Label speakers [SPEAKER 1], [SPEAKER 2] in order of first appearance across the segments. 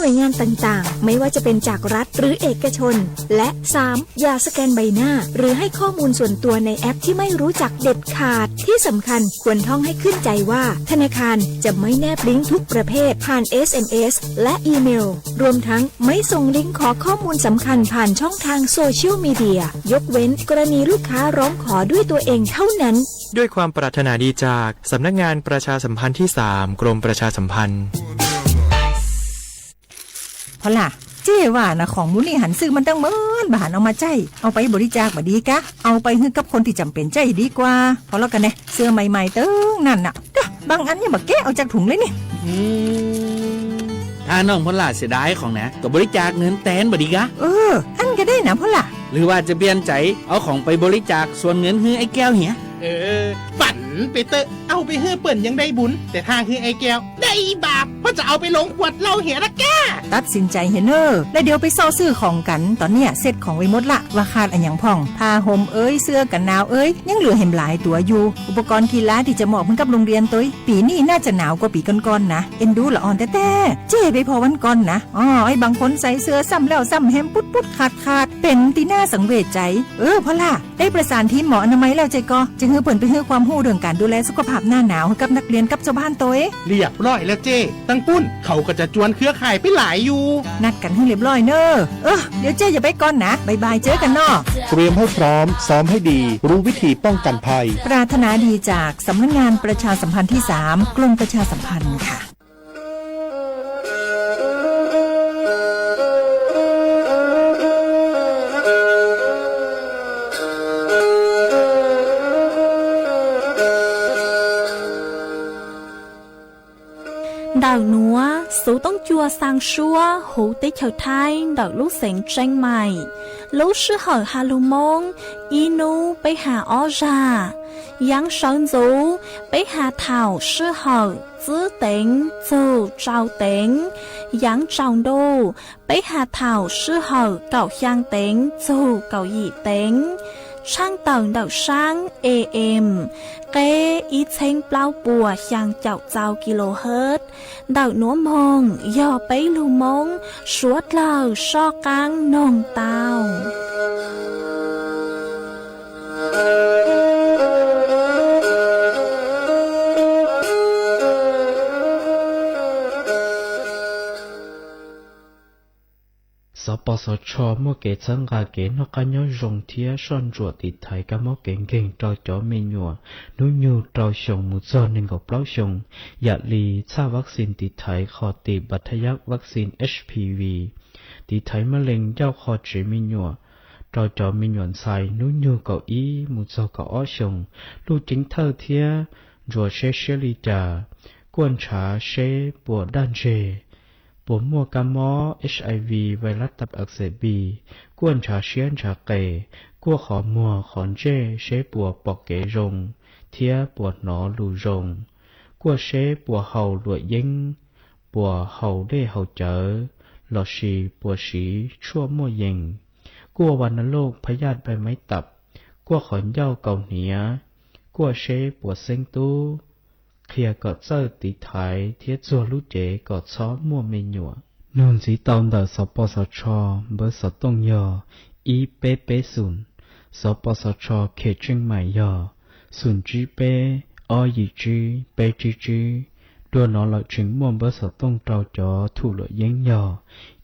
[SPEAKER 1] วยงานต่างๆไม่ว่าจะเป็นจากรัฐหรือเอกชนและ 3. อย่าสแกนใบหน้าหรือให้ข้อมูลส่วนตัวในแอปที่ไม่รู้จักเด็ดขาดที่สำคัญควรท่องให้ขึ้นใจว่าธนาคารจะไม่แนบลิงก์ทุกประเภทผ่าน SMS และอีเมลรวมทั้งไม่ส่งลิงก์ขอข้อมูลสำคัญผ่านช่องทางโซเชียลมีเดียยกเว้นกรณีลูกค้าร้องขอด้วยตัวเองเท่านั้น
[SPEAKER 2] ด้วยความปรารถนาดีจากสำนักงานประชาสัมพันธ์ที่ 3 กรมประชาสัมพันธ์
[SPEAKER 3] พอล่ะเจ้ว่านะของมูลนี่หันซื้อมันตั้งเมินมาหันเอามาใจเอาไปบริจาคบ่ดีกะเอาไปให้กับคนที่จำเป็นใจดีกว่าพอแล้วกันเนี่ยเสื้อใหม่ๆเติ้งนั่นน่ะบางอันยังมาแกะเอาจากถุงเลยนี่
[SPEAKER 4] ถ้าน้องพลาเสียดายของนะก็บริจาคเงินแตนบ่ดีกะ
[SPEAKER 3] อันก็ได้นะพอล่ะ
[SPEAKER 4] หรือว่าจะเปลี่ยนใจเอาของไปบริจาคส่วนเงินให้ไอ้แก้วเหีย
[SPEAKER 5] ฝันไปเตอะเอาไปเฮือเปิ่นยังได้บุญแต่ถ้าคือไอ้แก้วได้บาปเพราะจะเอาไปลงขวดเหล้าเหียละแก
[SPEAKER 3] ตัดสินใจเฮเนอร์แล้วเดี๋ยวไปซ่อซื้อของกันตอนเนี้ยเซ็ตของไว้หมดละว่าขาดอันอย่างพ่องผ้าห่มเสื้อกันหนาวยังเหลือเห็มหลายตัวอยู่อุปกรณ์กีฬาที่จะเหมาะเพื่อกับโรงเรียนตัวปีนี้น่าจะหนาวกว่าปีก่อนๆนะเอ็นดูละอ่อนแต่เจ๊ไปพอวันก่อนนะไอ้บางคนใส่เสื้อซ้ำแล้วซ้ำแฮมปุ๊ดขาดเป็นตีหน้าสังเวชใจพอล่ะได้ประสานทีมหมออนามัยแล้วใจก็จึงให้เปิ่นไปให้ความรู้เรื่องการดูแลสุขภาพหน้าหนาวให้กับนักเรียนกับชาวบ้านตัว
[SPEAKER 5] เรียบร้อยแล้วเจ้ตั้งปุ้นเขาก็จะจวนเครือข่ายไปหลายอยู่
[SPEAKER 3] นัดกันให้เรียบร้อยเนอะเดี๋ยวเจ๊อย่าไปก่อนนะบายบายเจอกันเนาะ
[SPEAKER 6] เตรียมให้พร้อมซ้อมให้ดีรู้วิธีป้องกันภัย
[SPEAKER 3] ปรารถนาดีจากสำนักงานประชาสัมพันธ์ที่ 3 กรมประชาสัมพันธ์ค่ะ
[SPEAKER 7] đào núa số tông chua sang xua hú tế chờ thai đào lúc sáng tranh mày lúc sư hỏi hà lù mông inu bấy hà ó ra yang sơn dấu bấy hà thảo sư hỏi giữ tính dù trao tính yang trao đô bấy hà thảo sư hỏi cậu giang tính dù cậu dị tính sang tầng đào sang em kế ít thanh bao bùa sang chào chào kHz đào núa mông do bấy lưu mông suốt lờ so căng nồng tàu
[SPEAKER 8] สปสชมัวเกจังกาเกนกญยงเทียซ่อนจวดติดไทยกะมอเก่งเก่งจอจอเมญัวนุญูจอชงมุจอหนึ่งกับเปล่าชงยาลีชาวัคซีนติดไทยขอติบัทยักวัคซีน HPV ติดไทยมะเร็งเจ้าคอจีเมญัวจอจอเมญวนไซนุญูเกาอีมุจอเกาอ้อชงลูกจิงเท่าเทียจัวเชเชลีจากวนฉาเชปวดด้านเชปวดมัวกามอ HIV ไวรัสตับอักเสบบีกวนชาเชียนชาเกกัวขอมัวขอนเจเชปวดปอกเกรงเทียปวดหนอลูรงกัวเชปวดเห่าหลวดยิงปวดเห่าได้เห่าเจอหลอชีปวดสีชั่วมัวยิงกัววันโลกพยาธิใบไม้ตับกัวขอนเย้าเกาเหนียกัวเชปวดเส้นตู้เคลียกอดเจอตีไทยเทียจัวลูเจกอดซ้อมัวเมญัวนูนสีตอนดสปสชเบอร์สตงยออีเปเปศูนสปสชเขตเชียงใหม่ยอศูนย์จีเปอยีจีเปจีจีดัวนอหลอจึงม่วงเบอร์สตงเจ้าจอถูหลอยิงยอ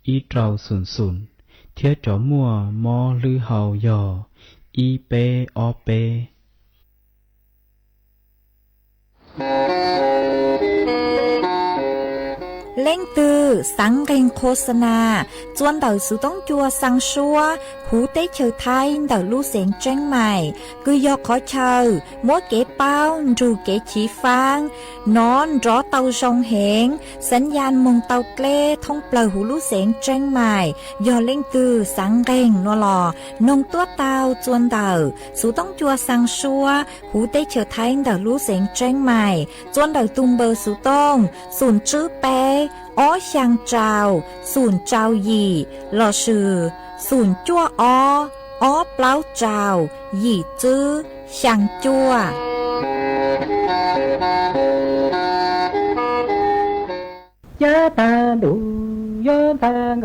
[SPEAKER 8] อีเจ้าศูนย์เทียจอมัวมอลือเฮายออีเปอเป
[SPEAKER 1] เล่งตือสังเกงโฆษณาจวนเต่าสุต้องจัวสังชัวหูเต้เชอไทยเต่าลู่เสียงแจ้งใหม่คือยอขอเชอมัวเก๋เป้าจูเก๋ฉีฟางนอนรอเต่าชงเหงสัญญาณมงเต่าเกล้ท่องเปล่าหูลู่เสียงแจ้งใหม่ยอเล่งตือสังเกงนัวหลอนงตัวเต่าจวนเต่าสุต้องจัวสังชัวหูเต้เชอไทยเต่าลู่เสียงแจ้งใหม่จวนเต่าตุงเบอร์สุต้องศูนย์จื้อเป้อ้อช่างเจ้าศูนย์เจ้าหยี่หล่อชื่อศูนย์จั่วอ้อเปล่าเจ้าหยี่จื้อช่างจั่วย
[SPEAKER 9] าตาดู
[SPEAKER 3] yon thang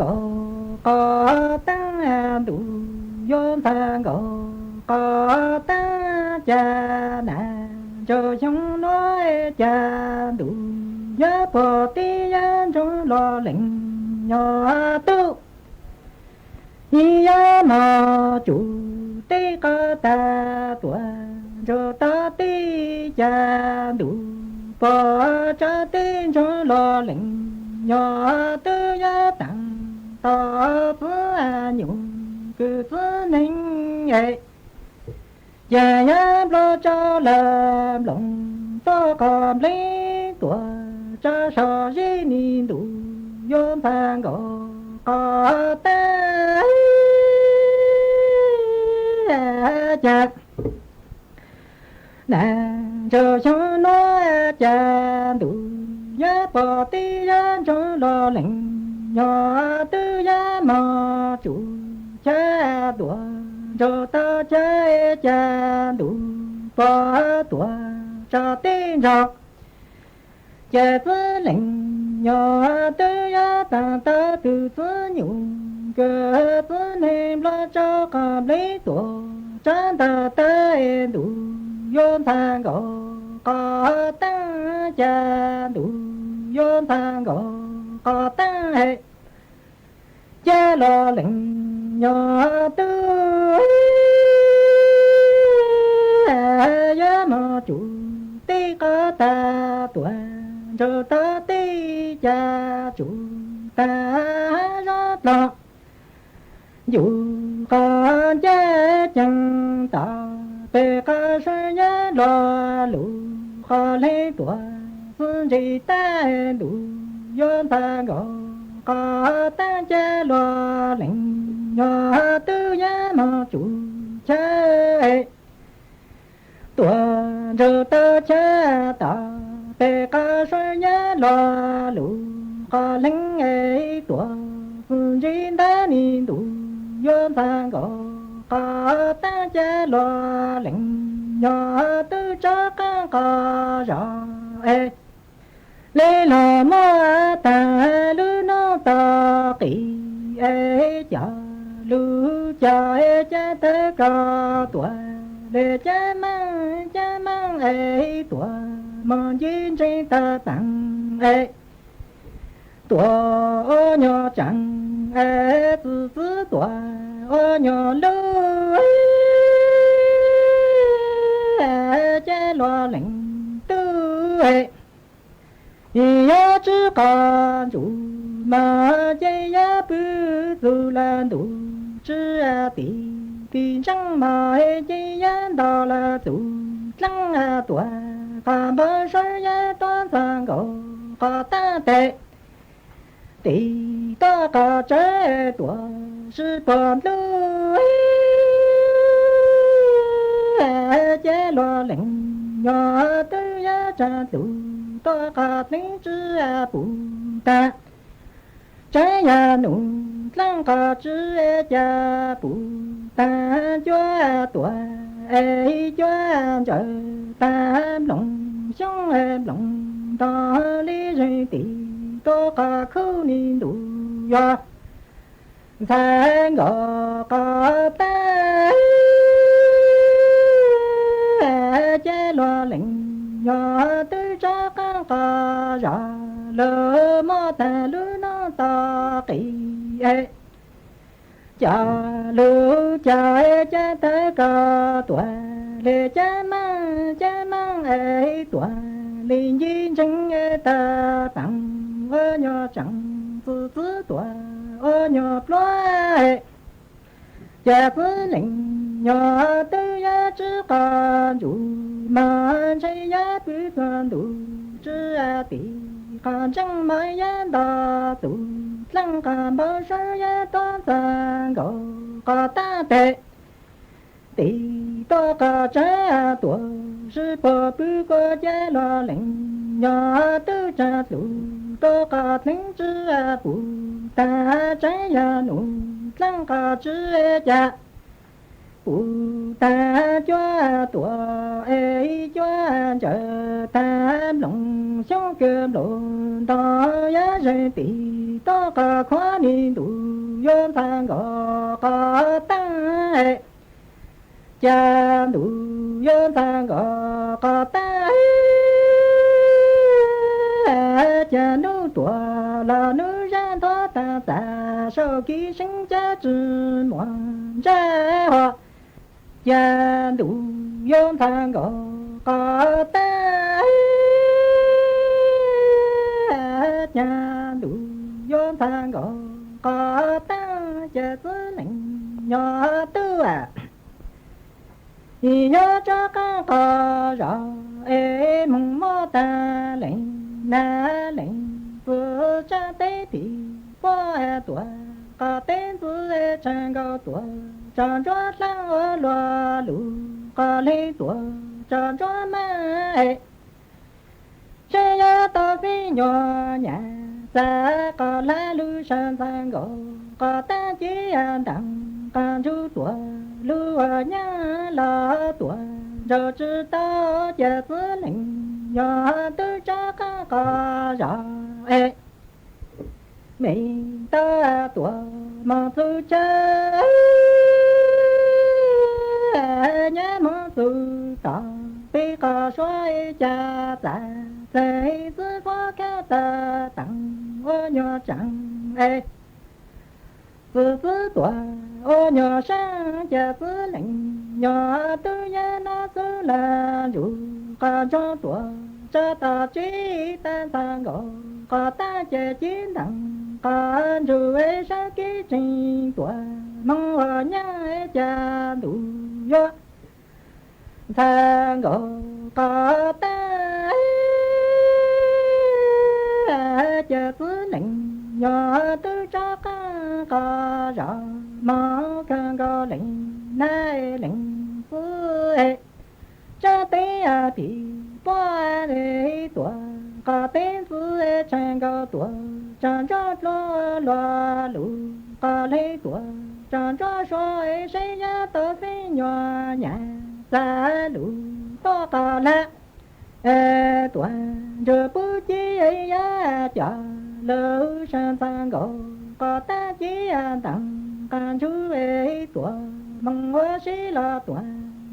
[SPEAKER 3] có tăng đủ yon thang có tăng cha na cho chúng nói cha đủ nhớ bỏ tí yan trong lo lệnh nhỏ tu ya mà chủ tí có ta tuổi cho ta tí cha đủ bỏ cho tí trong lo lệnh nhỏ tư ya tặng ta phước nhung cứ phước ninh ấy ya ya lo cho làm lòng ta còn lấy tuổi cho sao gì ni đủ yon thang có ta chặt nàng cho cho nó cha đủ giá bỏ tí giá cho lo lệnh nhỏ tư giá mà chủ cha tuổi cho ta cha đủ bỏ tuổi cho tin rồi cha với lệnh nhỏ tư giá ta từ với nhung cơ với nem lo cho con lấy tuổi chán ta đủ yon thang có tăng cha đủ yon thang có tăng hệ cha lo lệnh nhỏ tư giá mà chủ tí có ta tuổi cho ta tí cha chủ ta rất lo dù con cha chẳng ta về ca sư nhớ lo lũ khó lấy tuổi phương gì ta đủ yon thang có ta cha lo lệnh nhỏ tư giá mà chủ cha tuổi giờ ta cha ta về ca sư nhớ lo lũ khó lệnh ấy tuổi phương gì ta ni đủ yon thang có ta cha lo lệnh nhỏ tư cho con có rõ lê lò mô ta lưu nó ta kỳ cha lưu cha tớ có tuổi để cha mang tuổi mong duyên trên ta tặng tuổi nhỏ chẳng từ tuổi nhỏ lưu cha lo lệnh tư ya chỉ còn chủ mà ya bự dù là đủ chỉ tỷ chẳng mà ya đó là đủ chẳng tuổi cả bao giờ ya toàn sang có ta tệ tỷ ta cả trái tuổi是còn lưu chế lo lệnh nhỏ tư giá cha đủ to cả tính chữ bù ta trái nhà nụ lăng cả chữ cha bù ta cho tuổi cho chờ ta lòng sống lòng ta lý rồi tỷ to cả khâu ni đủ ya thang có ta cha lo lệnh nhỏ tư cho con có rõ lỡ mô ta lưu nó ta kỳ cha lưu cha tới có tuổi để cha mang tuổi liền duyên chân ta tặng nhỏ chẳng từ tuổi nhỏ loài cha với lệnh nhỏ tư giá chỉ còn đủ mà chơi giá cứ còn đủ chỉ tỷ còn chẳng mấy giá đỏ tụ lăng còn bao giờ giá to tàng có ta tệ tỷ to có trái tuổi sư bỏ bư có giá lo lệnh nhỏ tư cha tụ to có tính chữ bù ta trái ya nụ lăng có chữ cha bù ta cho tuổi cho chờ ta lòng sống cơ lộ đó giá rơi tỷ đó có khoa ni đủ yon sang có ta cha đủ yon sang có ta cha nu tua là nu ra thoa ta ta sau khi sinh cha chữ ngoan cha hoa cha đủ yon sang có ta cha đủ yon sang có ta cha tư lệnh nhỏ tư thì nhớ cho con có rõ em mong mơ ta lệnh na lệnh vừa cha tế thì qua tuổi có tên vừa chẳng có tuổi chẳng cho sang ở loa lù có lấy tuổi chẳng cho mai sẽ nhớ tao phi nhỏ nhà xa có lá lưu sang sang có ta chỉ đặng con chú tuổi lưu ở nhà là tuổi giờ chứ tao giờ cứ lệnh nhỏ tư cha có rõ mình ta tuổi mà tư cha nhớ mà tư ta bị có xoay cha ta thấy tư phó ca ta tặng ô nhỏ chẳng tư tuổi ô nhỏ sang cha tư lệnh nhỏ tư nhà nó tư là dù có cho tuổi cho ta chỉ ta sang có ta che chiến đặng có dù ấy sa ký trình tuổi mong ở nhà cha đủ yo sang có ta cha tư lệnh nhỏ tư cho có rõ mong có lệnh nay lệnh phứ cha tế thì qua để tuổi có tên phứ chẳng có tuổi chẳng cho lo lù có lấy tuổi chẳng cho soi xây nhà tớ phi nhỏ nhà xa lù to có lạ tuổi giờ bố chi ấy cho lỡ sang sang có ta chỉ tặng con chú ấy tuổi mong hoa sĩ là tuổi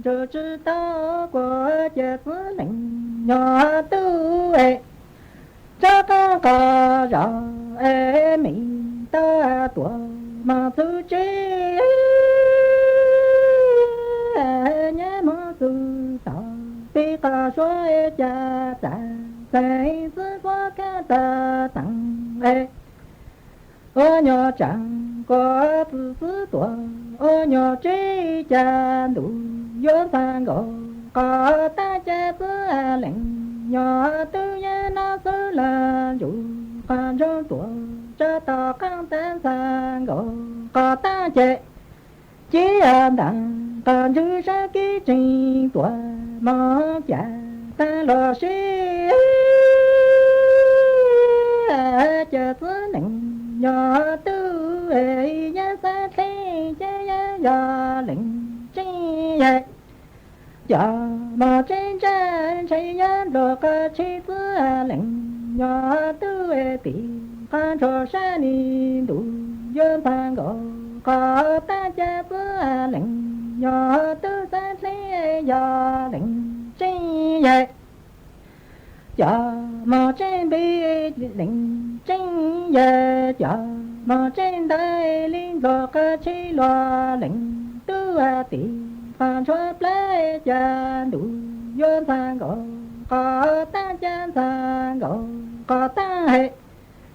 [SPEAKER 3] giờ chứ tao của cha phứ lệnh nhỏ tư cho con có rõ mình ta tuổi mà thứ chi nhớ mơ tư tao vì có số cha ta phải giữ qua ca ta tặng ô nhỏ chẳng có thứ tuổi ô nhỏ trí cha đủ vô sang có ta cha thứ lệnh nhỏ tư nhà nó cứ là dù còn cho tuổi cho ta con tên sang có ta chê chỉ đặng còn giữ ra ký trình tuổi mơ cha ta lo sĩ cha thứ lệnh nhỏ tư ấy giá xa thế chế giá lệnh chi giờ mà trên chân xây giá đồ cơ chi tư lệnh nhỏ tư ấy tỷ con trò xa ni đủ dân thang có ta cha tư lệnh nhỏ tư xa thế giá lệnh chi giờ mà trên bi lệnh chính giờ chờ mà trên đây liên lo cơ chi lo lệnh tư tỷ phan cho plei cha đủ yon sang có ta cha sang có ta hệ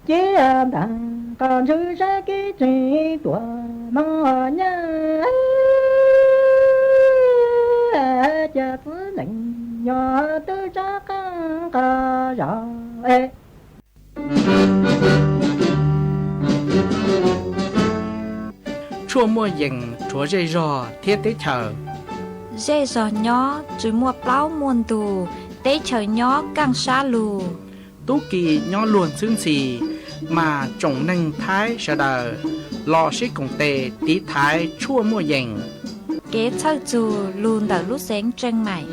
[SPEAKER 3] chỉ đặng còn giữ ra cái trí tuổi mong nhớ cha thứ lệnh nhỏ tư cha con có rõ
[SPEAKER 4] chua mua dừng chúa dây rò thiết tế chờ
[SPEAKER 1] dễ dò nhỏ chỉ mua plau muôn tù tế chờ nhỏ càng xa lù
[SPEAKER 4] tú kỳ nhỏ luôn xương xì mà trồng nâng thái sợ đờ lò xí cùng tề tí thái chua mua dừng
[SPEAKER 1] kế thơ dù luôn đỡ lúc sáng chân mày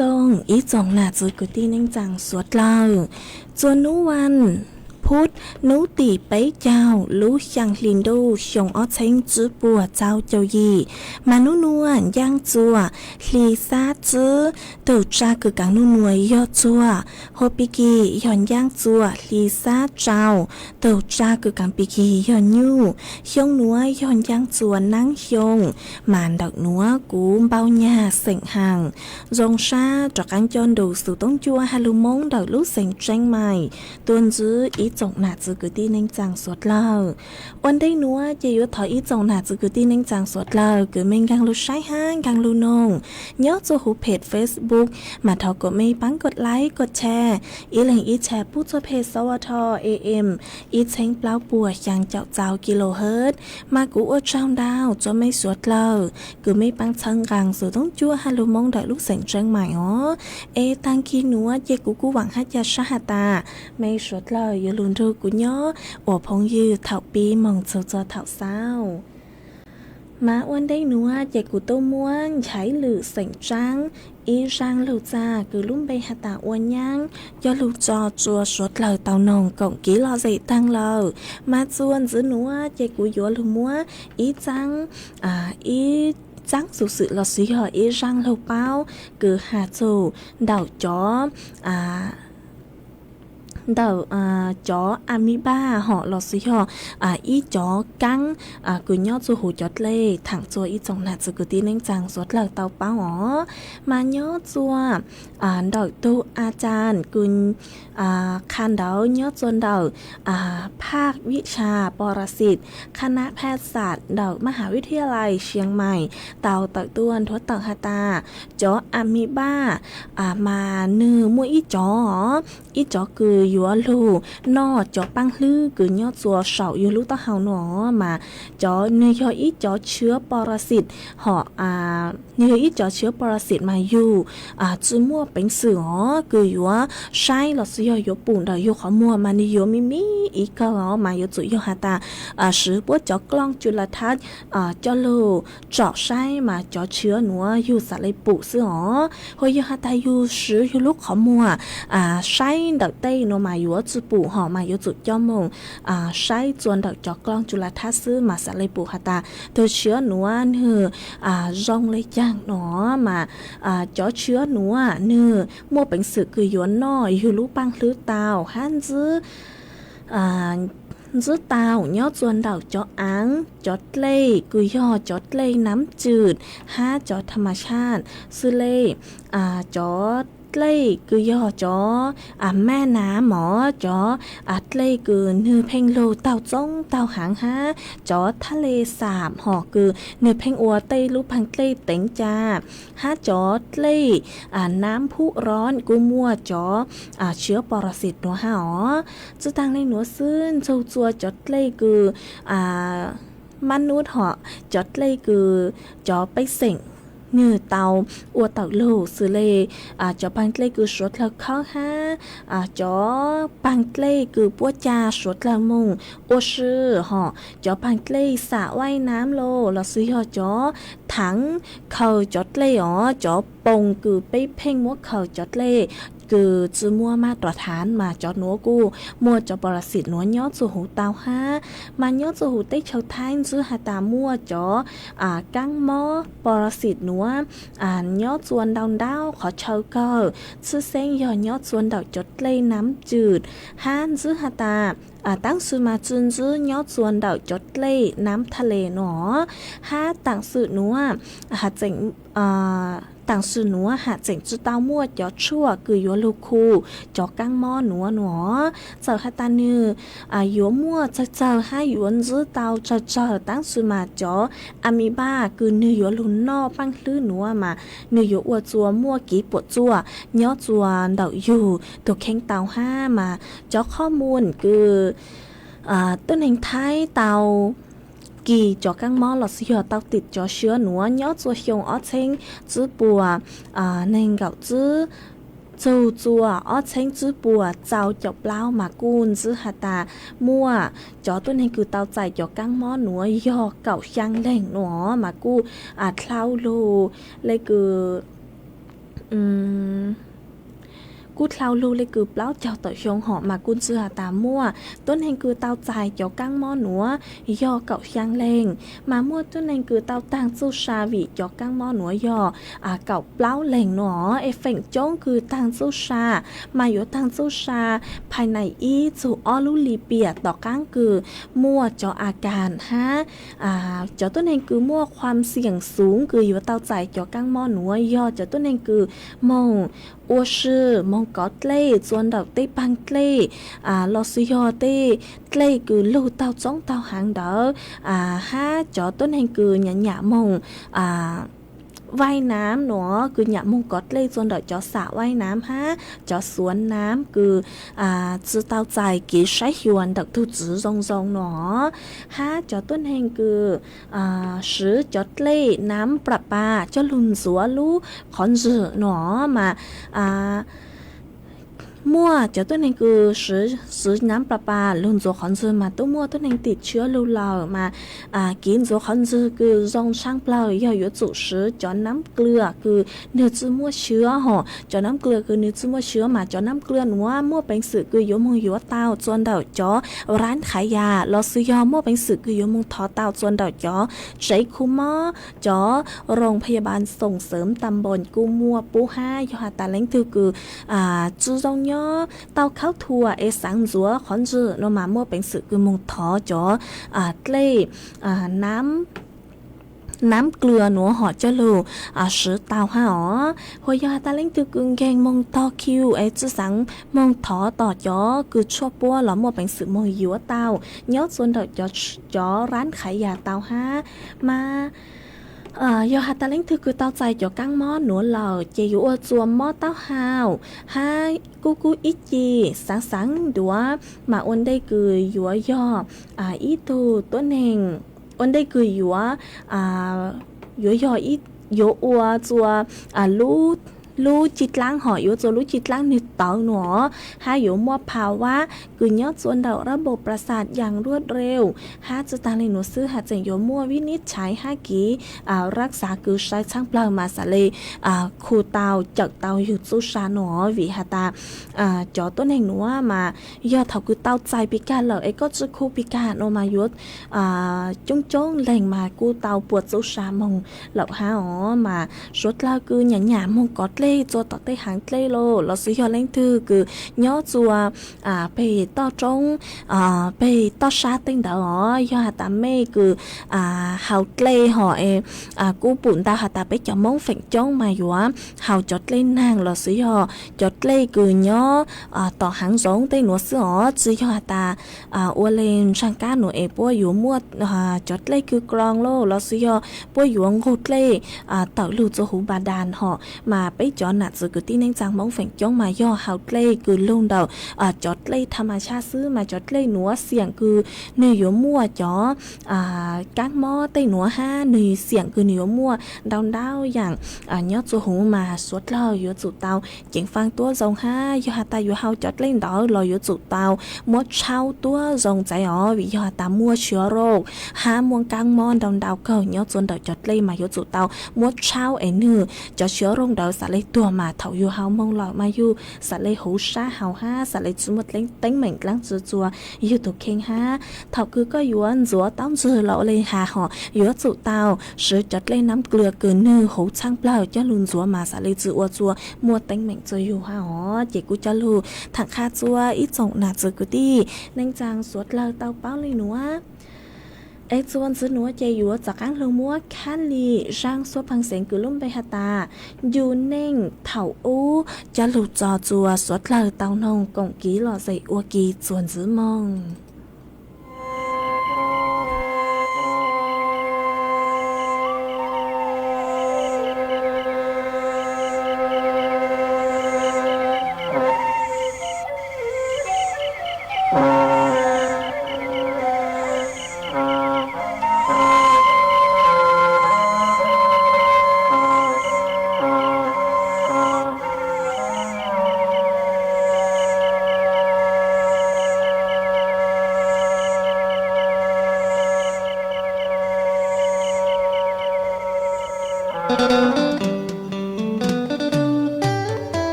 [SPEAKER 7] รงอีจงหนาจือกุตีนิ่งจังสวดเล่าจวนนุวันพุทธนุติไปเจ้ารู้ยังลินดูชงอ้อเชงจื้อปัวเจ้าเจ้ายีมานุนวลย่างจัวลีซาจื้อตูจากึกังนุนวยยอจัวโฮปิกีย้อนย่างจัวลีซาเจ้าตูจากึกังปิกีย้อนยูชงนัวย้อนย่างจัวนั่งชงมานดอกนัวกูเบาหญ้าเสียงห่างรงชาจากการจนดูสู่ต้องจัวฮาลุมงดอกลูกเสียงแจ้งใหม่ตัวจื้ออีจงหนาจือกุตีนิ่งจังสวดเล่าวันได้นัวจะยุถอยอีจงหนาจือกุตีนิ่งจังสวดเล่าคือเมงกังลูใช้ห้างกังลูนงย่อจูหูเพจ Facebook มาทอกดไม่ปังกดไลค์กดแชร์อีหลังอีแชร์ผู้ตัวเพจสวท AM อีเชงเปล่าปัวยังเจ้ากิโลเฮิรตซ์มากูอดช่างดาวจะไม่สวดเล่าคือไม่ปังชังกังสู่ต้องจั่วฮาลูมงได้ลูกเสียงเชียงใหม่อ๋อตังกีนัวเจกูหวังฮัจยาชาฮตาไม่สวดเล่าอย่าลืมดูกูย่ออวพงยืดเถ่าปีมองเจ้าเถ่าเศร้ามาอ้วนได้นัวเจกูโตม้วนใช้หรือเสียงจังอีรังลูจ้าคือลุ่มไปหาตาอ้วนยังย่อลูจอจัวสวดเหล่าเต่านองกงกี้รอใจตั้งเรามาจวนจื้อนัวเจกูยัวลูมัวอีจังอีจังสุsự là suy hỏi ý răng lâu bao cứ hạ chủ đảo chó đảo chó amoeba họ là suy họ ý chó căng cứ nhớ cho hồ chó lê thẳng cho ý trong là cứ tin anh chàng suốt là tàu bao ó mà nhớ cho đảo tu a chan cứคันเดาเนื้อจนเดาภาควิชาปรสิตคณะแพทยศาสตร์เดามหาวิทยาลัยเชียงใหม่เต่าตักต้วนทดตักฮาตาจออะมีบ้ามาเนื้อมวยอีจอคือยัวลูนอจอปังลือคือเนื้อจัวเสาอยู่ลูกตะเฮาหนอมาจอเนื้อยออีจอเชื้อปรสิตเหาะเนื้ออีจอเชื้อปรสิตมาอยู่จื้อมั่วเป็นสื่อคือยัวใช้หลอด有ปุ่นเดยข้อมัวมันโยมีอีกก็มาโยจุโยหาตาสืบว่าจอกล้องจุลทรรศน์จอลูจอกใช้มาจอเชื้อหนัวอยู่สารปุซื้อหอยโยหาตาอยู่สืออยู่ลูกข้อมัวใช้เดาเต้โนมาโยจุปุหอมาโยจุจอมงใช้จวนเดาจอกล้องจุลทรรศน์ซื้อมาสารปุหาตาตัวเชื้อหนัวเนื้อรองเลยย่างหนอมาจอเชื้อหนัวเนื้อมัวเป็นสื่อคือย้อนนออยู่ลูกปังหรือเตาฮันgiữ tàu nhớ chuồn đảo cho áng cho lê cứ do cho lê nắmจืดha choธรรมชาติซื้อเล่choเล่คือย่อจอแม่น้ำหมอจอเล่คือเนื้อเพ่งโลเต่าจ้องเต่าหางฮะจอทะเลสาบหอคือเนื้อเพ่งอัวเต้ลูกพังเต้เต็งจ้าฮะจอเล่น้ำพุร้อนกูมัวจอเชื้อปรสิตหนัวฮะจะตั้งในหนัวซื่นโจจัวจอเล่คือมนุษย์เหาะจอเล่คือจอไปเส่งเนื้อเตาอัวเต่าลูซื้อเล่จอปังเล่คือสวดแล้วเข้าฮะจอปังเล่คือปัวจาสวดแล้วมุงอัวซื้อห่อจอปังเล่สระว่ายน้ำโลเราซื้อห่อจอถังเขาจอเล่จอปงคือไปเพ่งมัวเขาจอเล่คือจื้อมัวมาตรฐานมาจอดหนัวกูมัวจอปรสิตหนัวยอดสู่หูเตาฮะมันยอดสู่หูเต้เชาท้ายจื้อหาตามัวจอกังหม้อปรสิตหนัวยอดส่วนดาวขอเชาเกอซื้อเส้นยอดส่วนดาวจดเล่น้ำจืดฮันจื้อหาตาตั้งสื่อมาจืนจื้อยอดส่วนดาวจดเล่น้ำทะเลหนอฮะตั้งสื่อหนัวหาเจ๋งต่างสื่อหนัวหาเจ๋งจื้อเต้ามั่วจอชั่วคือยัวลูคูจอกังหม้อหนัวเจ้าฮาตาเนื้อยัวมั่วเจ้าให้ยวนจื้อเต้าเจ้าตั้งสื่อมาจออะมีบ้าคือเนื้อยัวลุนนอปังลื้อหนัวมาเนื้อยัวอัวจัวมั่วกี่ปวดจัวย่อจัวเดาอยู่ตัวเข่งเต้าห้ามาจอข้อมูลคือต้นแห่งท้ายเตาkỳ cho các món lọt xìa tao tịt cho sữa nữa nhớ cho hiong ở trên chữ bùa nên gạo chữ châu chùa ở trên chữ bùa chào chọc lao mà cun chữ hạt ta mua cho tôi nên cứ tao chạy cho các món nữa do cậu sang lên nữa mà cu thao lù lấy cứ cút lao lưu lấy cứ báo chào tới xong họ mà cún dừa tà mua tuấn hành cứ tao dài cho căng mò núa do cậu sang lên mà mua tuấn hành cứ tao tăng su sa vì cho căng mò núa do cậu báo lên nó e phèn chống cứ tăng su sa mà yếu tăng su saภายในอีจูออลูลีเปียต่อก้างคือมั่วเจาะอาการฮะเจาะต้นเองคือมั่วความเสี่ยงสูงคืออยู่เต้าใจเจาะก้างหม้อหนัวย่อเจาะต้นเองคือมองอัวชื่อมองกอดเล่จวนดอกเต้ปังเล่ลอสุยอเต้เล่คือลู่เต้าจ้องเต้าหางเด้อฮะเจาะต้นเองคือหยาหยามองว่ายน้ำเนาะคือหยามงกอดเลยจนเดาะจอสระว่ายน้ำฮะจอสวนน้ำคือจื้อเต้าใจกี่ใช้หยวนดักทุจื้อรงเนาะฮะจอต้นแห่งคือซื้อจอดเล่น้ำประปาจอลุนสัวลู่ขอนจื้อเนาะมาmua cho tôi nên cứ sử nắm bà luôn rồi khẩn dư mà tôi mua tôi nên tiệt chữa lưu lờ mà kiến rồi khẩn dư cứ rong sang bờ giờ yếu chủ sử cho nắm cưa cứ nếu chưa mua chữa họ cho nắm cưa cứ nếu chưa mua chữa mà cho nắm cưa nữa mua bánh sữa cứ yếu mua yếu tao chọn đầu choร้านขายยาเราซื้อยาmua bánh sữa cứ yếu muaทอเต้าชวนđầu choใช้คุ้มมอchoโรงพยาบาลส่งเสริมตำบลกูมัวปูห้ายอตาเล้งตือคือจูจงเต้าข้าวถั่วสังจัวขอนจื้อเรามามั่วเป็นสื่อคือมุงทอจ่อเล่น้ำเกลือหนัวหอจะลูซื้อเตาห้าอ๋อหัวยาตาเล้งตือกึ่งแกงมงต่อคิวจื้อสังมงทอต่อจ่อคือชั่วปัวหล่อมั่วเป็นสื่อมงยัวเตาเนื้อส่วนเดาจ่อร้านขายยาเตาห้ามายอฮัตตาเล้งถือคือเต้าใจจ่อกั้งหม้อหนัวเหล่าเจยูอจัวหม้อเต้าหาวให้กูอิจีสังดัวมาอ้นได้คือยัวยออีตูตัวเน่งอ้นได้คือยัวยัวยออียัวอัวจัวลู่จิตล้างหอยอยู่ตัวลู่จิตล้างนิดเต่าหนอหาอยู่มัวภาวะคือยอดส่วนเดาระบบประสาทอย่างรวดเร็วหาจะตาเลยหนูซื้อหาจังอยู่มัววินิจฉัยหากีรักษาคือใช้ช่างเปล่ามาสะเลยคูเตาจักเตาอยู่สู้ชาหนอวิหาตาจอต้นแห่งหนูว่ามายอดเท่าคือเตาใจพิการเหล่าไอ้ก็จะคู่พิการออกมายุดจ้องแหล่งมากูเตาปวดสู้ชามงเหล่าหาอ๋อมาสุดแล้วคือหยาๆมงกอด做到对行对咯，老师要领头个要做被到中被到沙丁的哦，要下达咩个好累吼诶古本到下达被叫蒙粉中嘛有好จดเล่นนาง老师要จดเล่个要ต่อหางสงได้หนูซื้ออ๋อ只要下达อวเลนช่างก้าหนูเอปัวอยู่มัวจดเล่คือกรองโล老师要ปัวอยู่งดเล่ต่อลูกจะหูบาดาลห่อมาไปจอหนักจะคือที่นั่งจังมองแฝงจ้องมาย่อเฮาเล่คือลงเดาจอดเล่ธรรมชาติซื้อมาจอดเล่หนัวเสียงคือเนื้ออยู่มั่วจ๋อก้างหม้อเต้หนัวห้าเนื้อเสียงคือเนื้อมั่วดาวอย่างยอดจูหูมาสวดเล่าอยู่จุดเตาเจียงฟังตัวทรงห้าอยู่หาตาอยู่เฮาจอดเล่ดอลอยอยู่จุดเตามัวเช่าตัวทรงใจอ๋อวิยอตามัวเชื้อโรคห้ามวงก้างหม้อดาวเก่ายอดจนเดาจอดเล่มาอยู่จุดเตามัวเช่าไอ้เนื้อจอเชื้อโรคเดาสะเลยตัวมาเถาอยู่เฮามองหลอมาอยู่สะเลยหูซาเฮาห้าสะเลยจุดหมดเล้งเต็งเหม่งล้างจัวอยู่ตัวเข่งห้าเถาคือก็ยวนจัวต้องจือเราเลยหาห่ออยู่จุดเตาซื้อจัดเล่น้ำเกลือเกินเนื้อหูช่างเปล่าจะลุนจัวมาสะเลยจัวมัวเต็งเหม่งจัวอยู่ห้าอ๋อเจกูจะลูถังคาจัวอีจงหนาจือกูดีนั่งจางสวดเลาเตาเป้าเลยหนูไอ้ส่วนซื้อหนูใจอยู่จากการลงมัวคันลีร่างซัวพังเสียงคือลุ่มไปหาตาอยู่เน่งเถาอูจะหลุดจอจัวสวดเลาเตานงกงกีหล่อใส่อัวกีส่วนซื้อมอง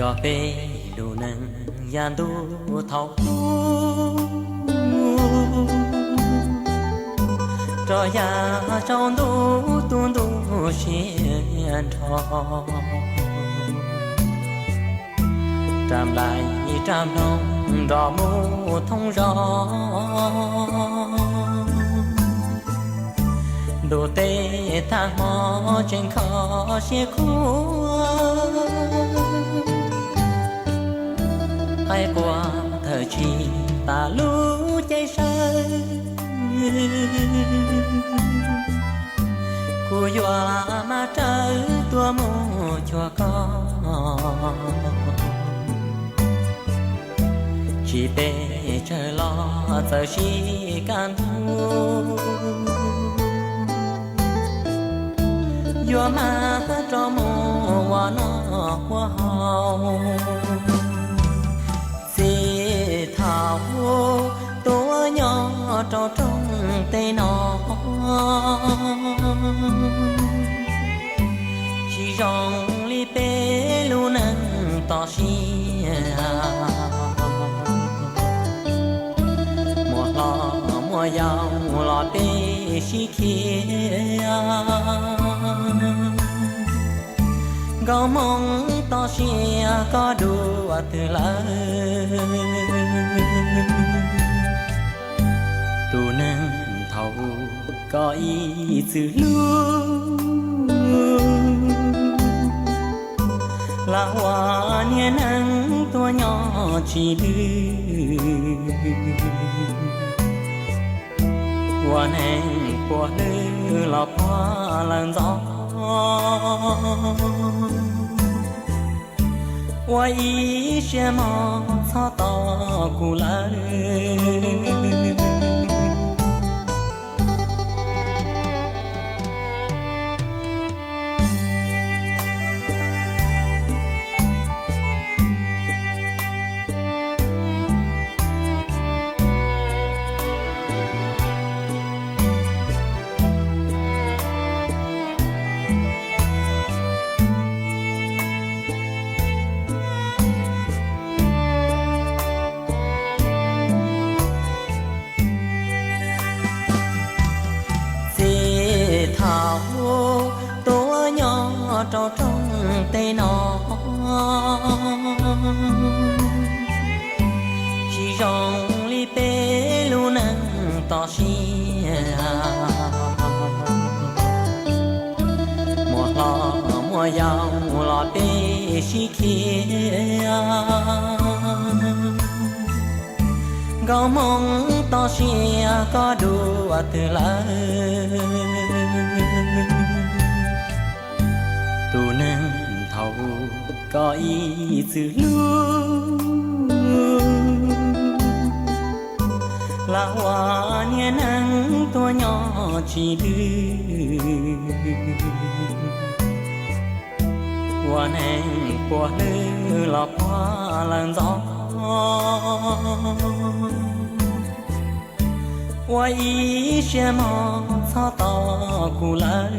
[SPEAKER 9] cho về đủ nâng gian đủ thấu cho ya trong đủ tuôn đủ xiên thọ tràm lại tràm nông đỏ mù thông gió đồ tê thang mò trên khó xia khua ai qua thời chi ta lũ cháy say cô dọa mà trái tua mù cho con chỉ để trời lo giờ chỉ can thu dọa mà cho mù hoa nó hoa hồng dì thảo tua nhỏ trò trong tay nó chỉ rong li bê lu nâng tỏ xia mùa lo mùa giàu lo bê xí kia gõ mong tỏ xia có đùa từ lời tu nâng thầu có ý sự luôn là hoa nia nắng tua nhỏ chỉ lư hoa nắng của lư lọt hoa làn gió hoa ý xe mò sao to cụ lỡ thảo tua nhỏ trò trong tay nó chỉ rong li bê lu nâng tỏ xia mùa lo mùa giàu lo bê xí kia gõ mong tỏ xia có đùa từ lời tu nâng thầu có ý sự luôn là hoa nia nắng tua nhỏ chỉ lư hoa nắng của lư lọt hoa làn gió hoa ý xe mò sao to cụ lỡ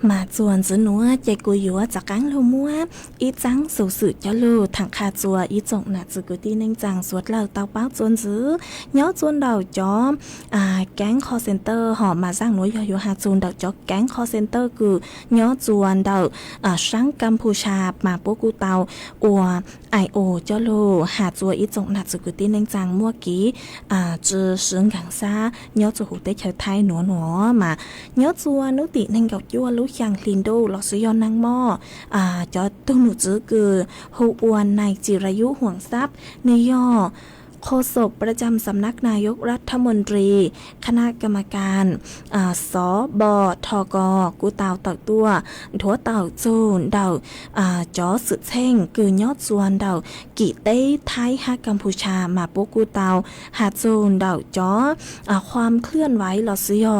[SPEAKER 7] mà chuồn dưới núa chạy cùi yếuจากcáng lô mua ít trắng sầu sự cho lô thẳng khá chùa ít trọng nạt từ cùi tin anh chàng suốt lầu tao báo chuồn dưới nhớ chuồn đầu cho cáng call center họ mà giang núi yếu hà chuồn đầu cho cáng call center cứ nhớ chuồn đầu sáng Campuchia mà bố cụ tàu ủa ai ồ cho lô hà chùa ít trọng nạt từ cùi tin anh chàng mua ký chứ sướng gắng xa nhớ chùa hủ tế chờ thay nữa mà nhớ chùa nước tị nên gặp chùa lú อย่างลินโดลอสยอนนางหม้อจอตุ้หนูจื้อคือฮูอวนนายจิรายุห่วงทรัพย์เนย่อโฆษกประจำสำนักนายกรัฐมนตรีคณะกรรมการสบทกกูเตาเต่าตัวถัวเต่าจูนเดาจอสุดเช่งคือยอดส่วนเดากี่เต้ไทยฮักกัมพูชามาปุกูเตาหาจูนเดาจอความเคลื่อนไหวลอสยอ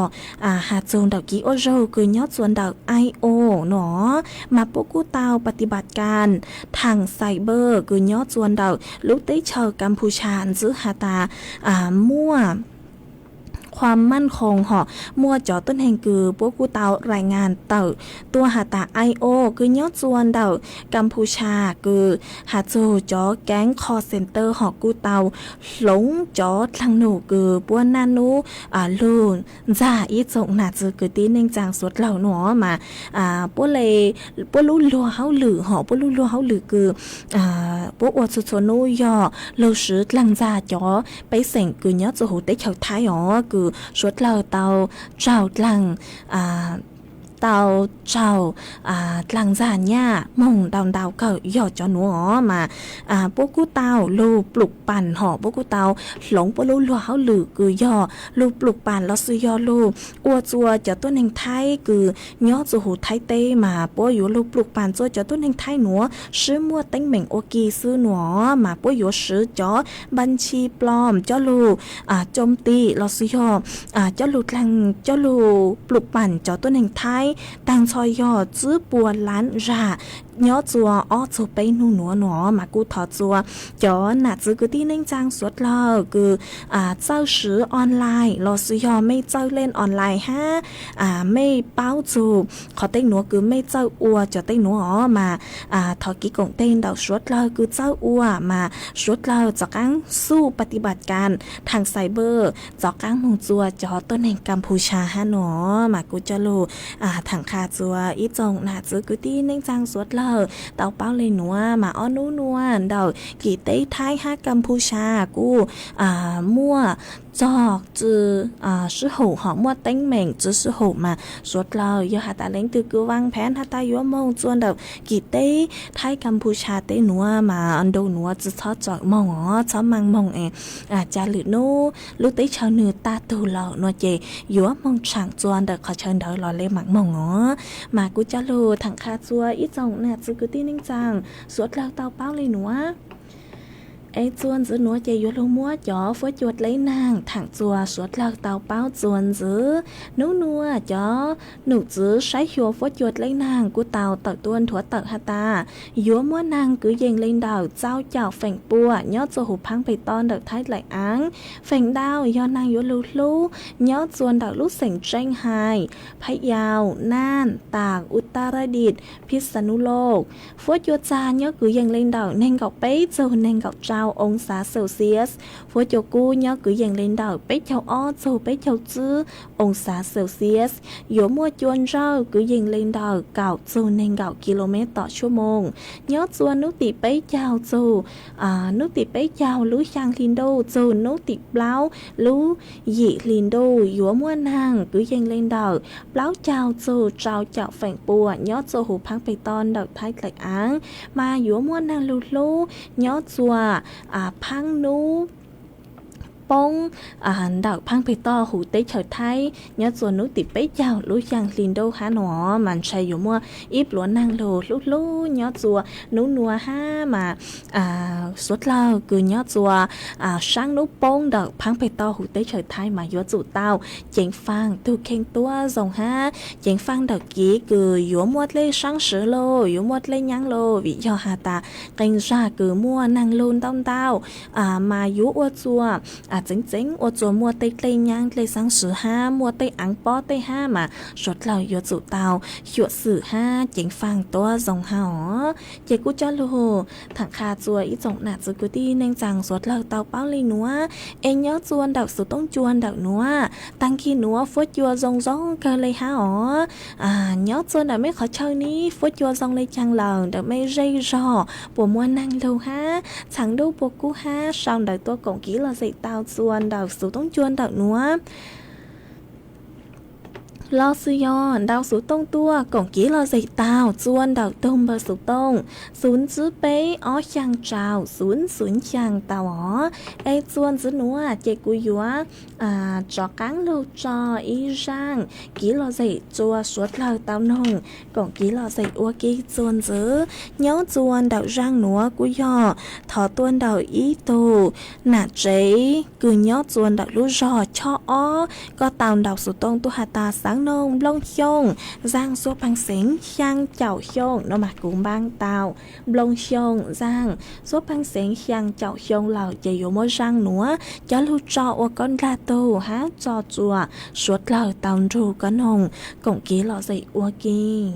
[SPEAKER 7] หาจูนเดากี่โอโจคือยอดส่วนเดาIOหนอมาปุกูเตาปฏิบัติการทางไซเบอร์คือยอดส่วนเดาลุกเต้เชอกัมพูชาซื้อหาตามั่วความมั่นคงมั่วจอต้นแห่งคือพวกกูเตารายงานเต่าตัวหาตาIOคือยอดส่วนเต่ากัมพูชาคือหาโจจอแก๊งคอเซ็นเตอร์กูเตาหลงจอทางหนูคือป้วนนานูลูนจ่าอีจงหนาจือคือตีเน่งจางสวดเหล่าหนอมาป้วนเลยป้วนรู้ลัวเฮาหรือป้วนรู้ลัวเฮาหรือคือป้วนอวดสุดๆนู้ยอโลชือหลังจ่าจอไปเส่งคือยอดจูหูเตเฉาไทยคือสุดเราเตาเจ้าหลังเตาเจ้าหลังจานย่ามงดาวก็หยอดจอหนูมาพวกกูเตาลูปลุกปั่นพวกกูเตาหลงปลูลัวเฮาหรือคือย่อลูปลุกปั่นแล้วซื้อย่อลูอัวจัวจะต้นแห่งไทยคือย่อจูหูไทยเต้มาปัวอยู่ลูปลุกปั่นจัวจะต้นแห่งไทยหนัวซื้อมัวเต็งเหม่งโอกีซื้อหนัวมาปัวอยู่ซื้อจอบัญชีปลอมเจ้าลูโจมตีแล้วซื้อย่อเจ้าลูหลังเจ้าลูปลุกปั่นจอต้นแห่งไทยต่างชอยอจื้อปัวล้านราย้อจัวจูไปหนัวมากูถอจัวจอหนาจื้อกูที่นิ่งจางสวดเราคือเจ้าซื้อออนไลน์รอซื้อยอไม่เจ้าเล่นออนไลน์ไม่เป้าจูขอเต้งหนัวคือไม่เจ้าอัวจะเต้งหนัวมาถอกิกงเต้งดาวสวดเราคือเจ้าอัวมาสวดเราจากการสู้ปฏิบัติการทางไซเบอร์จากการมงจัวจอต้นแห่งกัมพูชาหนอมากูจะรู้ทางคาจัวอีจงหนาจื้อกูที่นิ่งจางสวดเราเต่าเป้าเลยหนัวมาอ้อนูนัวเดากี่เต้ไทยฮักกัมพูชากูมั่วจอกจือซื้อหูมั่วเต้งเหม่งจื้อซื้อหูมาสวดเราอย่าหาตาเล้งตือกูวางแผนหาตายัวมงจวนเดากี่เต้ไทยกัมพูชาเต้หนัวมาอันโดหนัวจื้อทอดจอกมงชอบมังมงจาหรือนู้ลูกเต้ชาวเนื้อตาตูเหล่านัวเจยัวมงฉางจวนเดาขอเชิญเดาหล่อเล่หมักมงมากูจะรู้ถังคาจัวอีจงเนี่ยจื้อกูที่นิ่งจังสวดเราเตาเป้าเลยหนัวไอ้จวนจื้อหนัวใจยัวลงมัวจ่อฟัวจวดเลยนางถังจัวสวดเราเตาเป้าจวนจื้อนัวจ่อหนูจื้อใช้หัวฟัวจวดเลยนางกูเตาตักตัวนถั่วตักฮาตายัวมัวนางกือเย็งเล่นดาวเจ้าเจ้าแฝงปัวยอดจัวหูพังไปตอนเด็กท้ายไหลอ้างแฝงดาวยอนางยัวลูยอดจวนดาวลูกเสียงแจ้งไฮพะเยาน่านตากอุตรดิตถ์พิษณุโลกฟัวจวดจานยอดกือเย็งเล่นดาวเน่งเกาเป๊ะเจ้าเน่งเกาเจ้าองศาเซลเซียสฟัวโจกูยอกืออย่างเล่นดาวเป๊ะเจ้าอ้อโจเป๊ะเจ้าจื้อองศาเซลเซียสโยมัวจวนเจ้ากืออย่างเล่นดาวเก่าโจในเก่ากิโลเมตรต่อชั่วโมงยอจวนนุติเป๊ะเจ้าโจนุติเป๊ะเจ้ารู้ช่างลินโดโจนุติเปล่ารู้หยีลินโดโยมัวนางกืออย่างเล่นดาวเปล่าเจ้าโจเจ้าเจ้าแฝงปัวยอโจหูพังไปตอนดอกท้ายไหลอ้างมาโยมัวนางลูยอจัวพังนูปงดาวพังไปต่อหูเตเฉยไทยยอดส่วนนุติเป๊ะยาวรู้ยังลินโดฮะหนอมันใช่อยู่มั่วอีบหลวนนางโลลูยอดจัวนัวห้ามาสุดเราคือยอดจัวช่างนุปงดาวพังไปต่อหูเตเฉยไทยมายอดจู่เต้าเจ๋งฟังตูเข่งตัวส่งห้าเจ๋งฟังดาวกี้คืออยู่มั่วเลยช่างเสือโลอยู่มั่วเลยยังโลวิยอฮาตาเก่งจ้าคือมั่วนางลูนต้มเต้ามายุอวจัวจริงอวดจัวมัวเตยเลยยังเลยสังสือห้ามัวเตยอังป้อเตยห้ามาสดเราอยู่จู่เตาหยวดสื่อห้าเจ๋งฟังตัวทรงหาเจกูจะรู้ถังคาจัวอีจงหนาจูกูตีเน่งจังสดเราเตาเป้าเลยหนัวเอ็งยอจวนดอกสุดต้องจวนดอกหนัวตั้งขี้หนัวฟดยัวทรงเกินเลยห้ายอจวนดอกไม่ขอเช่านี้ฟดยัวทรงเลยจังเหล่าดอกไม่เร่รอปวดมัวนั่งลูห้าฉังดูปวกูห้าสาวดอกตัวกงกี้เราใส่เตาจวนดอกสุดต้องจวนดอกหนัว lo sư yon đào số tông tua cổng ký lo dậy tàu chuan đào tông bờ số tông xuống chữ bé ó chàng trào xuống xuống chàng tàu ó ai chuan chữ núa chạy cú yúa cho cáng lâu cho y rang ký lo dậy chua suốt lao tàu nông cổng ký lo dậy ua ký chuan chữ nhớ chuan đào rang núa cú yo thọ tuôn đào ý tù nà chế cứ nhớ chuan đào lú rò cho ó có tàu đào số tông tu hà ta sáng nông lông xông giang số bằng xính sang chảo xông nó mà cũng bang tàu lông xông giang số bằng xính sang chảo xông lào chạy vô môi răng nữa cho lưu cho ô con la tô há cho chùa suốt lào tàu ru con hồng cổng ký lọ dậy ô kì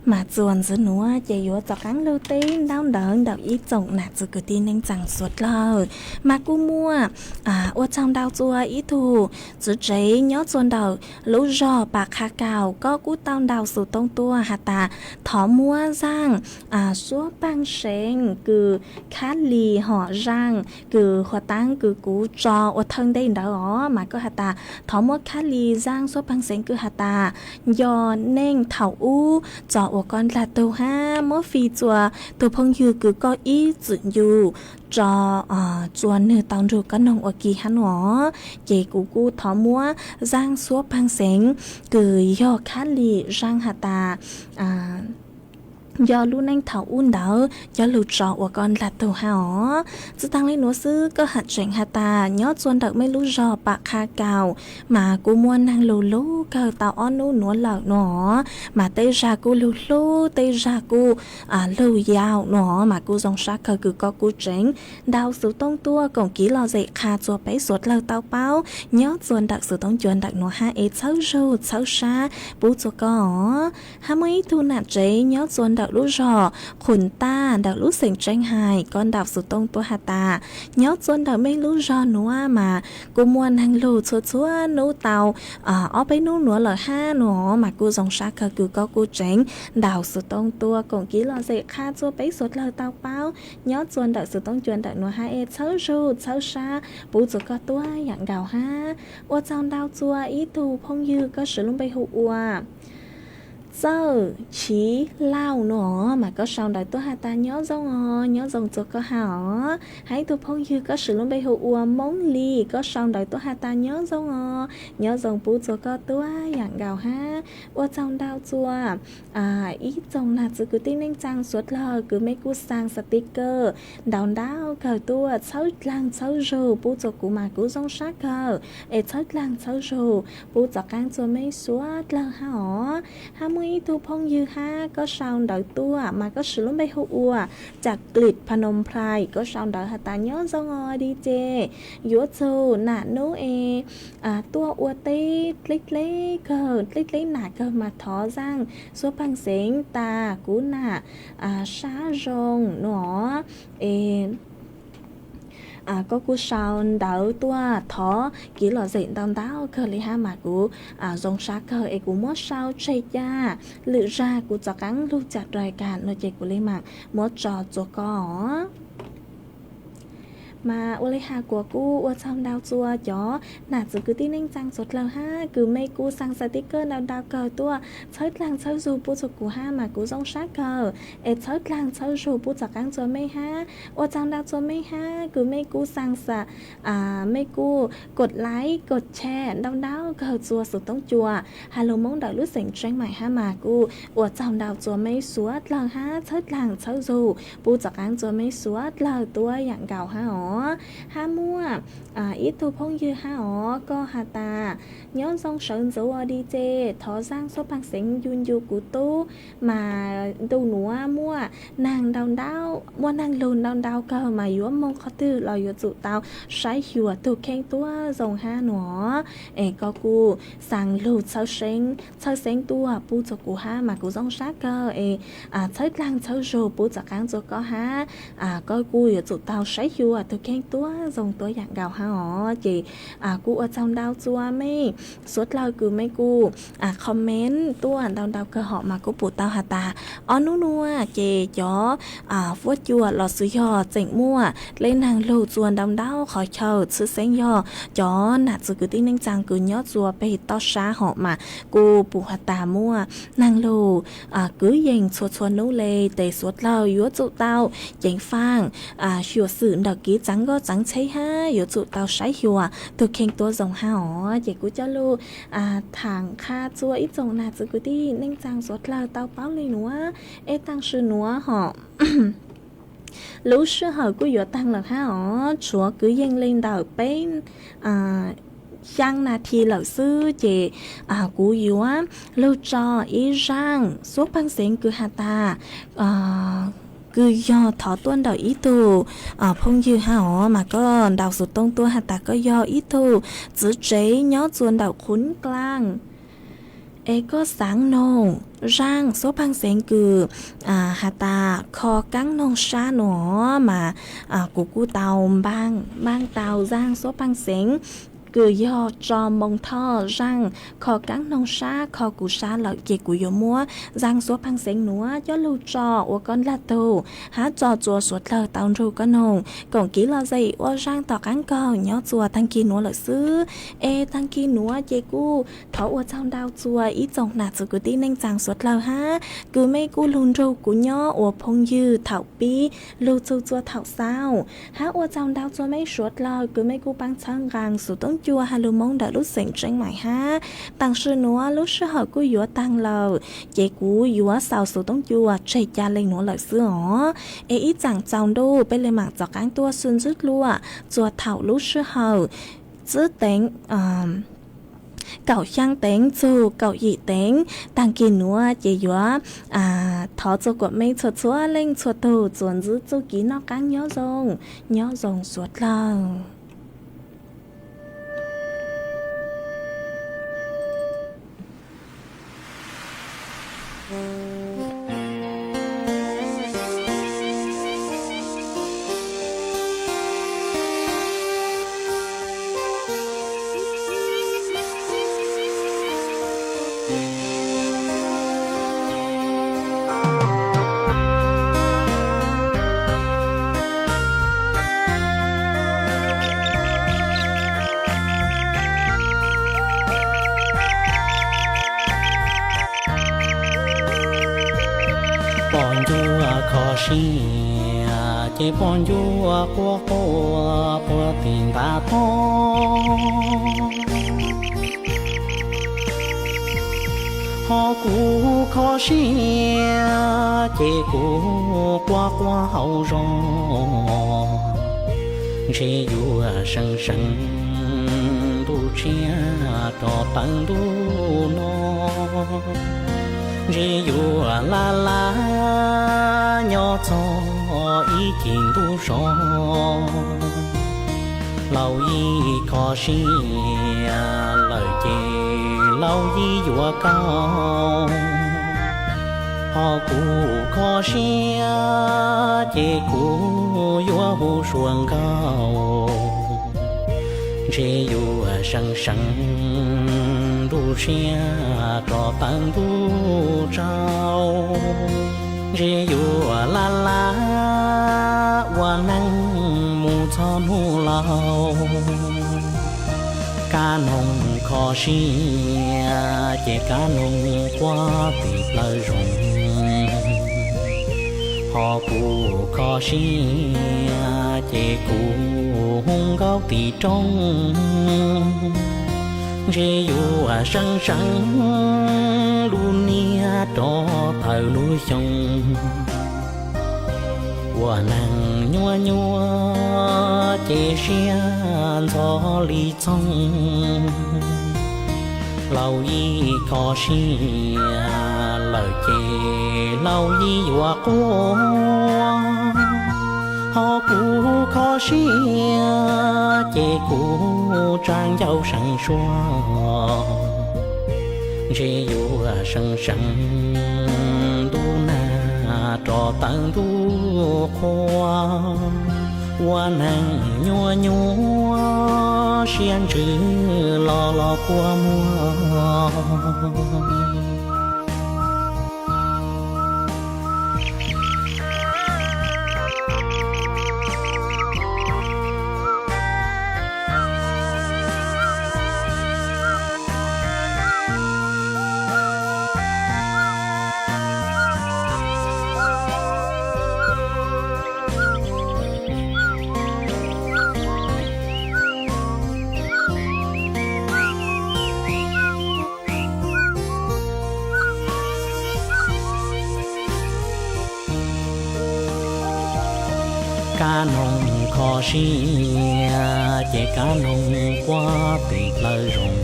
[SPEAKER 7] mà chuồn giữa núa chạy yếu cho cắn lưu tin đau đớn đau ít trọng nạt giữa cái tin nên chẳng suốt lời mà cô mua ô trong đau chua ít thù giữa chế nhớ chuồn đầu lũ giò bạc khá cào có cú tao đau sự tông tua hạt tà thỏ mua răng xua băng sen cứ khá lì họ răng cứ hoa tăng cứ cú trò ô thân đây đó mà có hạt tà thỏ mua khá lì răng xua băng sen cứ hạt tà do nên thảo u cho ô con là tàu ha mỗi phi chùa tàu phong dư cứ có ý dự dù cho chùa nữ tàu được có nông ở kỳ hắn ngõ chỉ cú thỏ mua răng xua băng sen cứ do khá lì răng hạt tà do luôn anh thảo un đỡ do lụt trọ của con là tàu hảo chứ tăng lên nó sư có hạt chuyện hạt tà nhớ chuồn đợi mấy lũ giò bạc kha cào mà cô mua năng lù lú cờ tàu on nú nó lợ nó mà tây ra cô lù lú tây ra cô lù dao nó mà cô dòng sát cờ cứ có cô tránh đào sự tông tua còn kỹ lò dậy kha cho bé suốt lờ tàu bao nhớ chuồn đợi sự tông chuồn đợi nó ha ế xấu râu xấu xa bố cho có ha mấy thu nạp chế nhớ chuồn đợi lũ giò khủng ta đào lũ sỉnh tranh hài con đào sự tông tua hạt tà nhớ chuồn đợi mấy lũ giò núa mà cô mua năng lù chúa chúa nấu tàu ở bên nấu núa lờ ha nó mà cô dòng sát cờ cứ có cô tránh đào sự tông tua còn kỹ lò dậy kha cho bé suốt lờ tàu bao nhớ chuồn đợi sự tông chuồn đợi nó ha ế xấu râu xấu xa bố cho có tua dạng gạo ha ô trong đào chua ý thù phong dư có sử dụng bay hụ giờ chỉ lao nữa mà có sao đại tôi hai ta nhớ dòng cho có hảo hãy tôi phong dư có sử dụng bây hụ món ly có sao đại tôi hai ta nhớ dòng bố cho có tôi dạng gạo ha ô trong đau chua ý dòng là sự cứ tin nên trang suốt lờ cứ mấy cú sang sticker đào cờ tua xấu lăng xấu rù bố cho cụ mà cú dòng sát cờ xấu lăng xấu rù bố cho căng cho mấy suốt lờ ha mấy thu phong dư ha có sao đợi tua mà có sử dụng bay hụจากกลิดพนมไพรก็ชาวดอยหาตาย้อนซองอดีเจยัวซูหนาโนเอตัวอวดตีเล็กๆเกิดเล็กๆหนาเกิดมาท้อจังซัวพังเสียงตากูหนาช้ารงหนอcó cú sao đỡ tua thó kỹ lò dện đau đau cơ li ha mà cú dòng sát cơ ấy cú mót sao chơi cha lựa ra cú cho cắn lưu chặt rời cả nó chạy cú li mạng mót trò cho có mà ô lê hà của cô ô trong đào chua chó nạt sự cứ tin anh sang sốt lờ ha cứ mấy cô sang sticker đào cờ tua sớt lang sớt dù bố cho cô ha mà cô dòng sát cờ sớt lang sớt dù bố cho cắn cho mấy ha ô trong đào cho mấy ha cứ mấy cô sang mấy côกดไลค์กดแชร์ดาวcờ chua sự tông chua hello mong đợi lúc sảnh tranh mày ha mà cô ô trong đào chua mấy suốt lờ ha sớt lang sớt dù bố cho cắn cho mấy suốt lờ tua dạng gạo ha ha mua ít thu phong dư ha có hà tà nhớ dòng sơn dấu đi chê thó giang số bằng sinh yun yu của tu mà tu núa mua nàng đau mua nàng lùn đau cơ mà yếu mong khó tư lò yếu tụ tao sái hiểu tu khen tua dòng ha nó có cu sang lùn sao sinh tua bu cho cụ ha mà cụ dòng sát cơ chơi lang chơi rô bu cho cán cho có ha có cu yếu tụ tao sái hiểu tu khen tua dòng tua dạng gạo ha chị cụ ở trong đau chua mấy suốt lâu cứ mấy cụ comment tua đau cơ họ mà cụ tao hà ta nú nua chị chó vuốt chua lò sứ giò chỉnh mua lên hàng lù chuồn đau khỏi chờ sự sáng giò chó nạt sự cứ tin anh chàng cứ nhớ chùa bê to xá họ mà cụ bù hà ta mua nàng lù cứ dành chuồn nấu lê để suốt lâu yếu tụ tao chỉnh phang hiểu sự đặc ký trắng có trắng cháy ha yếu tụ tao sái hiểu từ khen tua dòng ha chị cứ cho lu thằng kha chua ít dòng nạt sự cứ tin anh chàng suốt lâu tao báo lên núa tăng sư núa họ lũ sư hở của yếu tăng là ha chúa cứ dâng lên đầu bên giang na thì lão sư chị cú yếu lưu cho ý răng số băng sinh cứ hà ta cứ do thọ tuân đầu ý tu phong dư ha mà có đào sụt tông tua hà ta có do ý tu giữ chế nhớ chuồn đầu khốn clang có sáng nông rang số băng sen cừ hà ta kho cắn nông sa nó mà của tàu bang tàu rang số băng sen cứ do cho mông thọ răng kho cắn nông sa kho củ sa lợi chế của yếu múa răng số băng sen núa cho lưu trò của con là tù há trò chùa suốt lờ tàu ru con nông còn kỹ là gì ô răng tỏ cắn cờ nhó chùa tăng kỳ núa lợi xứ tăng kỳ núa chế cu thọ ô trong đào chùa ý chồng nạt sự cứ tí nên rằng suốt lờ ha cứ mấy cu lùn ru của nhó ô phong dư thảo pi lưu chùa thảo sao há ô trong đào chùa mấy suốt lờ cứ mấy cu băng sang răng sự tốn chùa hà lưu mong đã lúc sinh tranh mãi ha tăng sư núa lúc sư hở của yếu tăng lờ chế cú yếu sao số tông chùa chạy cha lên núa lợi sư hó ít chẳng chồng đâu bên lên mạng dọc cán tua xuân rút lúa chùa thảo lúc sư hở giữ tính cậu sang tính chu cậu dị tính tăng kỳ núa chế yếu thọ cho của mấy chuột chúa lên chuột tù chuột giữ chu ký nó cán nhớ rồng suốt lờ chế bọn vua của cô tiền ta to họ cũ khó xia chế cũ qua hậu rồi chế vua sân tu chia trò tăng tu nó chế vua la nhỏ cho ý kiến tu so lâu y khó xì lời chê lâu y vua cao họ cũ khó xì chê cũ vua hù xuân cao chế vua sân tu xia trò tăng tu trao chế vua la hoa năng mù cho nu lao cá nông khó xia chế cá nông qua bị lời rụng họ cũ khó xia chế cũ hung góc tì trong chế vua sân luôn nia trò thờ núi sông hoa nàng nhua chế xiên gió ly trong lâu y khó xia lời chê lâu y hoa cô họ cũ khó xia chế cũ trang dâu sẵn xoa chế vua sân tu na trò tăng tu khoa hoa nàng nhua xiên chữ lo qua mua cá nông khó xia chế cá nông qua bị lời rụng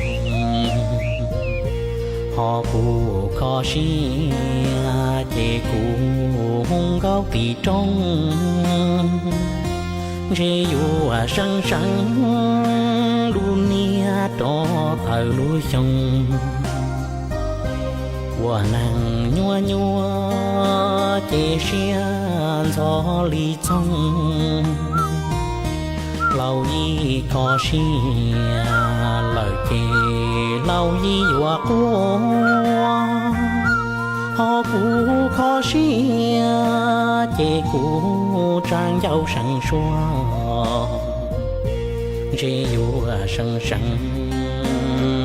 [SPEAKER 7] họ cũ khó xia chế cũ hung góc tì trong chế vua sân luôn nia trò thờ núi sông
[SPEAKER 9] 我能nhua nhua chế xiên gió lý trong lâu y có xia lời kề lâu y hoa qua họ cũ có xia chế cũ trang dâu sẵn xua chế yêu sẵn sẵn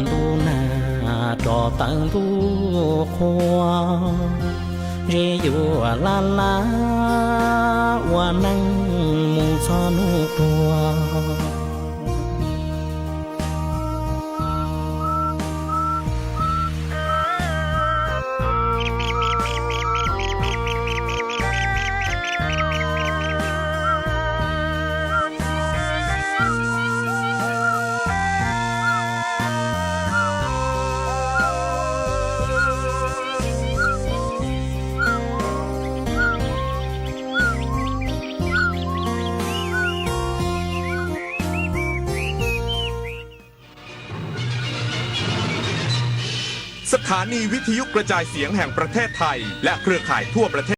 [SPEAKER 9] đu na trò tăng đu khoa chế yêu la la hoa năng mù sa nu tua
[SPEAKER 10] สถานีวิทยุกระจายเสียงแห่งประเทศไทยและเครือข่ายทั่วประเทศ